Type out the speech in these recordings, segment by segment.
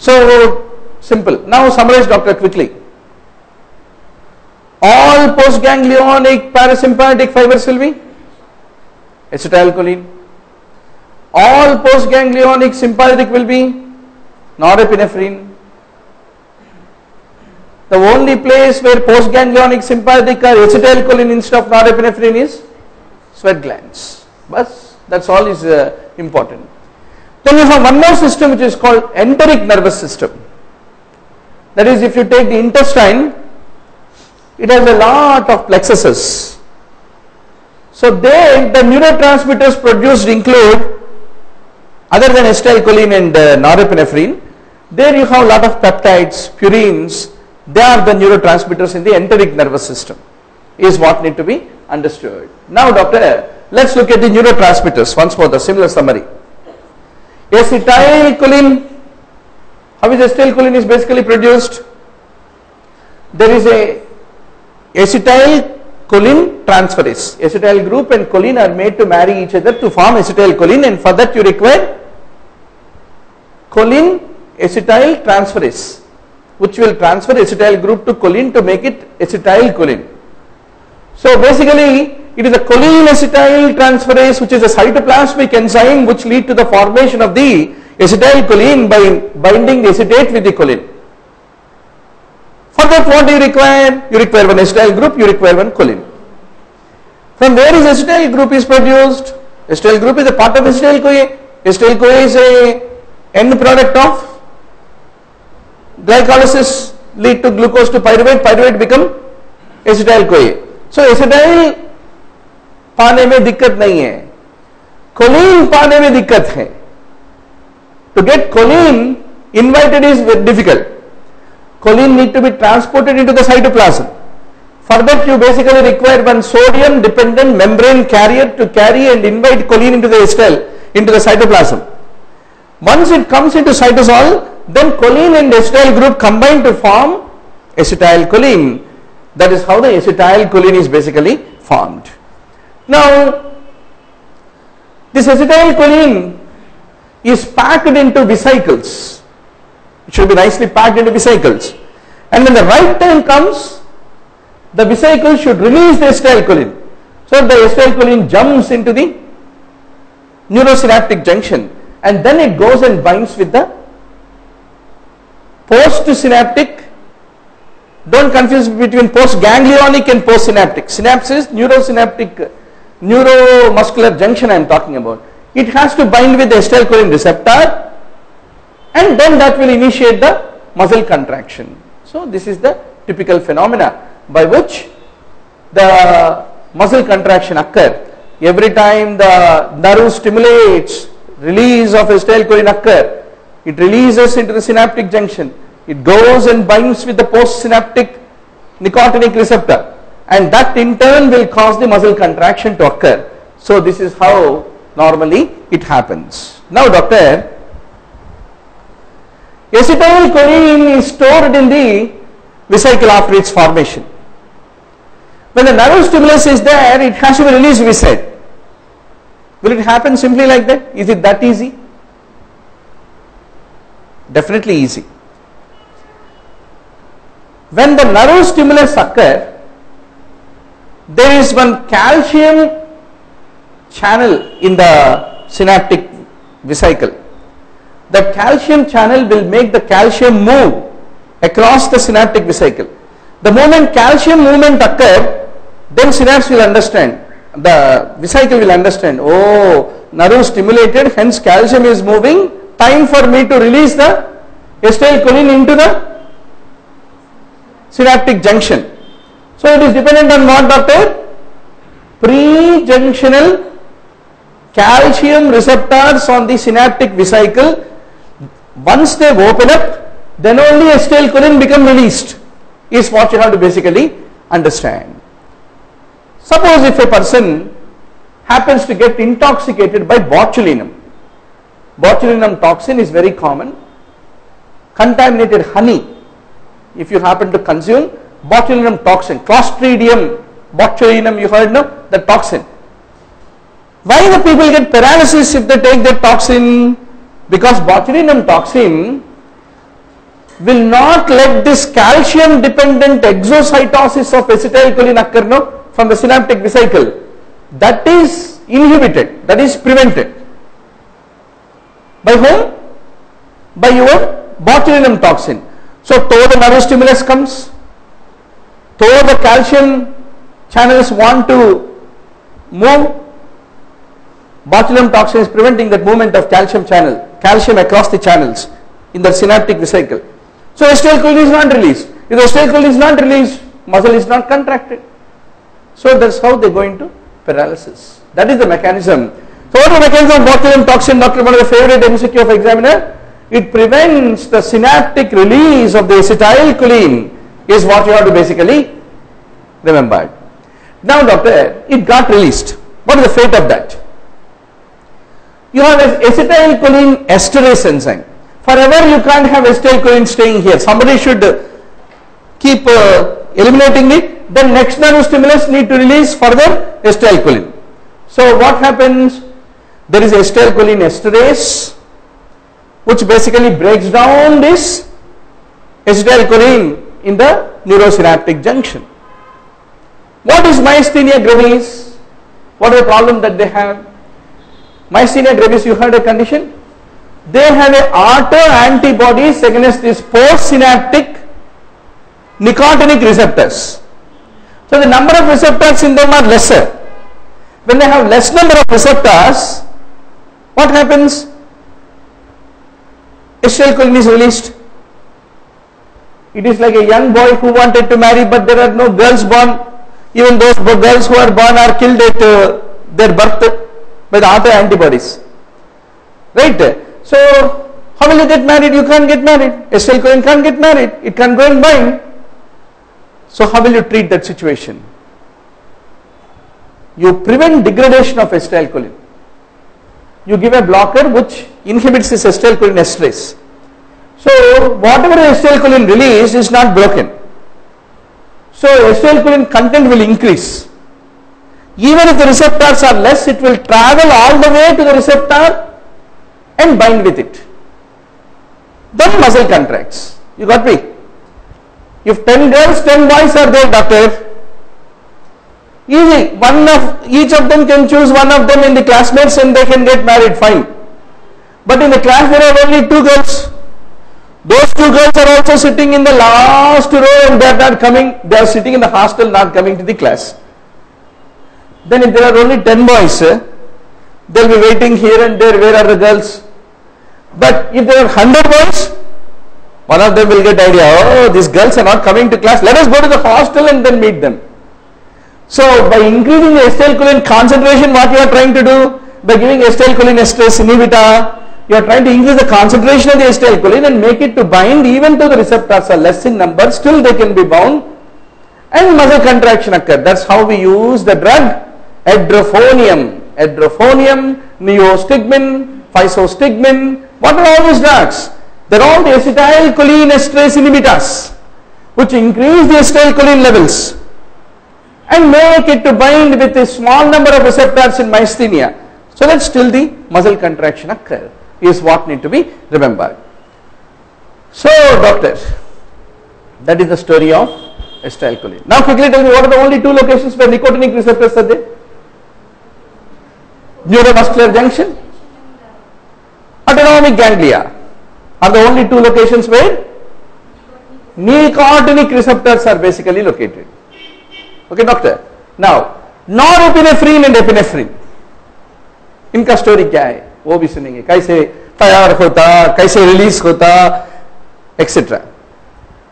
So simple. Now summarize, doctor, quickly. All postganglionic parasympathetic fibers will be acetylcholine. All postganglionic sympathetic will be norepinephrine. The only place where postganglionic sympathetic are acetylcholine instead of norepinephrine is sweat glands. But that's all is important. Then you have one more system which is called enteric nervous system. That is, if you take the intestine, it has a lot of plexuses. So there the neurotransmitters produced include, other than acetylcholine and norepinephrine, there you have a lot of peptides, purines. They are the neurotransmitters in the enteric nervous system, is what need to be understood. Now doctor, let's look at the neurotransmitters once more, the similar summary. Acetylcholine, how is acetylcholine is basically produced? There is a acetylcholine transferase. Acetyl group and choline are made to marry each other to form acetylcholine, and for that you require choline acetyl transferase, which will transfer acetyl group to choline to make it acetylcholine. So basically it is a choline acetyl transferase which is a cytoplasmic enzyme which lead to the formation of the acetylcholine by binding the acetate with the choline. For that what do you require? You require one acetyl group, you require one choline. From where is acetyl group is produced? Acetyl group is a part of acetyl-CoA. Acetyl-CoA is a end product of glycolysis, lead to glucose to pyruvate, pyruvate become acetyl-CoA. So acetyl पाने में दिक्कत नहीं है, choline पाने में दिक्कत है. To get choline invited is very difficult. Choline need to be transported into the cytoplasm. For that you basically require one sodium dependent membrane carrier to carry and invite choline into the acetyl, into the cytoplasm. Once it comes into cytosol, then choline and acetyl group combine to form acetylcholine. That is how the acetylcholine is basically formed. Now this acetylcholine is packed into vesicles. It should be nicely packed into vesicles, and when the right time comes, the vesicle should release the acetylcholine. So the acetylcholine jumps into the neurosynaptic junction, and then it goes and binds with the postsynaptic. Don't confuse between postganglionic and postsynaptic. Synapse is neurosynaptic, neuromuscular junction I am talking about. It has to bind with the acetylcholine receptor, and then that will initiate the muscle contraction. So this is the typical phenomena by which the muscle contraction occur. Every time the nerve stimulates, release of acetylcholine occur, it releases into the synaptic junction, it goes and binds with the postsynaptic nicotinic receptor, and that in turn will cause the muscle contraction to occur. So this is how normally it happens. Now doctor, acetylcholine is stored in the vesicle after its formation. When the nerve stimulus is there, it has to be released beside. Will it happen simply like that? Is it that easy? Definitely easy. When the nerve stimulus occur, there is one calcium channel in the synaptic vesicle. The calcium channel will make the calcium move across the synaptic vesicle. The moment calcium movement occur, then synapse will understand, the vesicle will understand, oh, nerve stimulated, hence calcium is moving, time for me to release the acetylcholine into the synaptic junction. So it is dependent on what, doctor? Pre-junctional calcium receptors on the synaptic vesicle. Once they open up, then only acetylcholine become released, is what you have to basically understand. Suppose if a person happens to get intoxicated by botulinum. Botulinum toxin is very common. Contaminated honey, if you happen to consume botulinum toxin, Clostridium botulinum, you heard, no? The toxin. Why the people get paralysis if they take that toxin? Because botulinum toxin will not let this calcium dependent exocytosis of acetylcholine occur from the synaptic vesicle. That is inhibited, that is prevented. By whom? By your botulinum toxin. So though the nervous stimulus comes, though the calcium channels want to move, botulinum toxin is preventing that movement of calcium across the channels in the synaptic vesicle. So acetylcholine is not released. If acetylcholine is not released, muscle is not contracted. So that's how they go into paralysis. That is the mechanism. So what is the mechanism of botulinum toxin, Doctor? One of the favorite MCQ of examiner. It prevents the synaptic release of the acetylcholine, is what you have to basically remember. Now doctor, it got released. What is the fate of that? You have an acetylcholine esterase enzyme. Forever you can't have acetylcholine staying here. Somebody should keep eliminating it. Then next nerve stimulus need to release further acetylcholine. So what happens? There is acetylcholine esterase which basically breaks down this acetylcholine in the neurosynaptic junction. What is myasthenia gravis? What is the problem that they have? Myasthenia gravis, you heard a condition? They have a auto-antibodies against these postsynaptic nicotinic receptors. So the number of receptors in them are lesser. When they have less number of receptors, what happens? Acetylcholine is released. It is like a young boy who wanted to marry, but there are no girls born. Even those girls who are born are killed at their birth by the auto-antibodies. Right? So, how will you get married? You can't get married. Acetylcholine can't get married. It can't go and bind. So, how will you treat that situation? You prevent degradation of acetylcholine. You give a blocker which inhibits this acetylcholine esterase. So, whatever acetylcholine release is not broken. So, acetylcholine content will increase. Even if the receptors are less, it will travel all the way to the receptor and bind with it. Then muscle contracts. You got me? If 10 girls, 10 boys are there, doctor, easy. Each of them can choose one of them in the classmates and they can get married, fine. But in the class there are only 2 girls. Those 2 girls are also sitting in the last row and they are not coming. They are sitting in the hostel, not coming to the class. Then if there are only 10 boys, they will be waiting here and there, where are the girls? But if there are 100 boys, one of them will get idea, oh, these girls are not coming to class, let us go to the hostel and then meet them. So by increasing the acetylcholine concentration, what you are trying to do? By giving acetylcholine esterase inhibitor, you are trying to increase the concentration of the acetylcholine and make it to bind even though the receptors are less in number, still they can be bound and muscle contraction occur. That's how we use the drug edrophonium, neostigmin, physostigmin. What are all these drugs? They are all the acetylcholine esterase inhibitors which increase the acetylcholine levels and make it to bind with a small number of receptors in myasthenia, so that still the muscle contraction occur, is what need to be remembered. So doctor, that is the story of acetylcholine. Now quickly tell me, what are the only 2 locations where nicotinic receptors are there? Neuromuscular junction, autonomic ganglia are the only 2 locations where nicotinic receptors are basically located. Okay doctor. Now norepinephrine and epinephrine, इनका story क्या है वो भी सुनेंगे, कैसे तैयार होता, कैसे रिलीज होता, etc.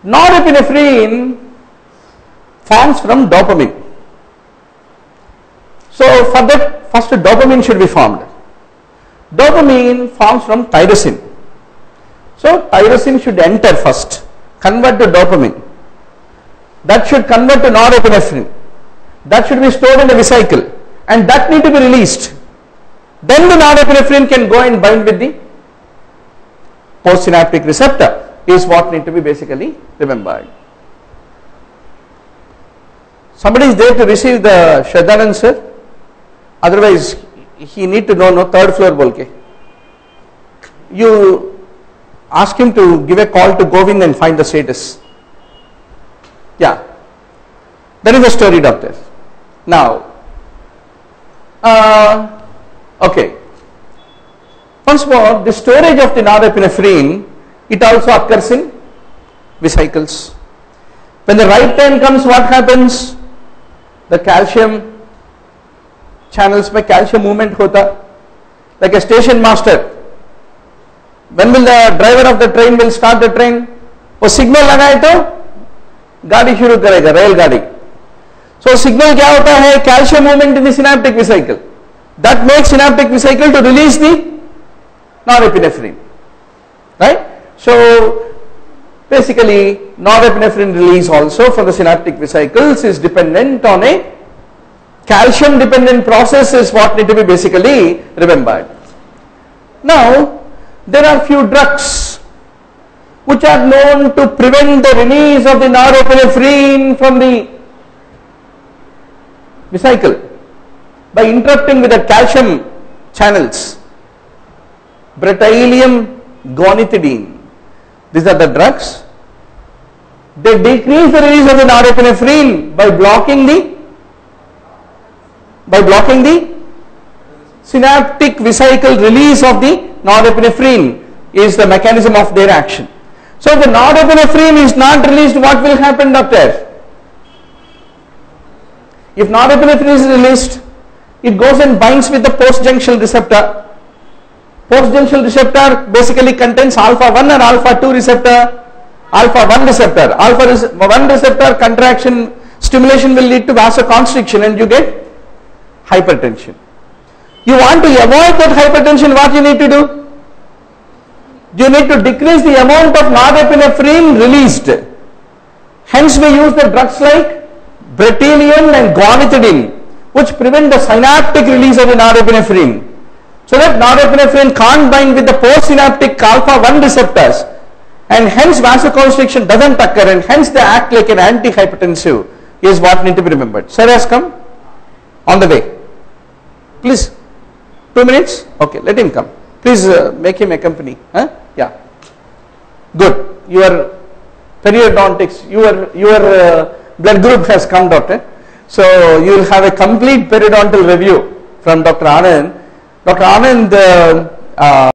Norepinephrine forms from dopamine. So for that, first dopamine should be formed. Dopamine forms from tyrosine. So tyrosine should enter first, convert to dopamine. That should convert to norepinephrine. That should be stored in the vesicle and that need to be released. Then the norepinephrine can go and bind with the postsynaptic receptor, is what need to be basically remembered. Somebody is there to receive the Shraddhanand sir, otherwise he need to know 3rd floor bolke. You Ask him to give a call to Govind and find the status. Yeah. That is the story, doctor. Now, okay. Once more, the storage of the norepinephrine, it also occurs in vesicles. When the right time comes, what happens? The calcium channels में calcium movement होता, like a station master. When will the driver of the train will start the train? वो signal लगाए तो गाड़ी शुरू करेगा, रेलगाड़ी. So signal क्या होता है? Calcium movement in the synaptic vesicle. That makes synaptic vesicle to release the norepinephrine, right? So basically, norepinephrine release also from the synaptic vesicles is dependent on a calcium dependent process, is what need to be basically remembered. Now, there are few drugs which are known to prevent the release of the norepinephrine from the vesicle by interrupting with the calcium channels. Bretylium, gonitidine. These are the drugs. They decrease the release of the norepinephrine by blocking the synaptic vesicle release of the norepinephrine is the mechanism of their action. So if the norepinephrine is not released, what will happen, doctor? If norepinephrine is released, it goes and binds with the post-junctional receptor. Post-junctional receptor basically contains alpha 1 and alpha 2 receptor. Alpha 1 receptor. Alpha 1 receptor contraction stimulation will lead to vasoconstriction and you get hypertension. You want to avoid that hypertension, what you need to do? You need to decrease the amount of norepinephrine released. Hence we use the drugs like bretylium and gonitidine, which prevent the synaptic release of the norepinephrine. So that norepinephrine can't bind with the postsynaptic alpha 1 receptors, and hence vasoconstriction doesn't occur, and hence they act like an antihypertensive, is what need to be remembered. Sir has come on the way. Please, 2 minutes? Okay, let him come. Please make him accompany. Huh? Yeah. Good. Your periodontics, your blood group has come, doctor. So you will have a complete periodontal review from Dr. Anand. Dr. Anand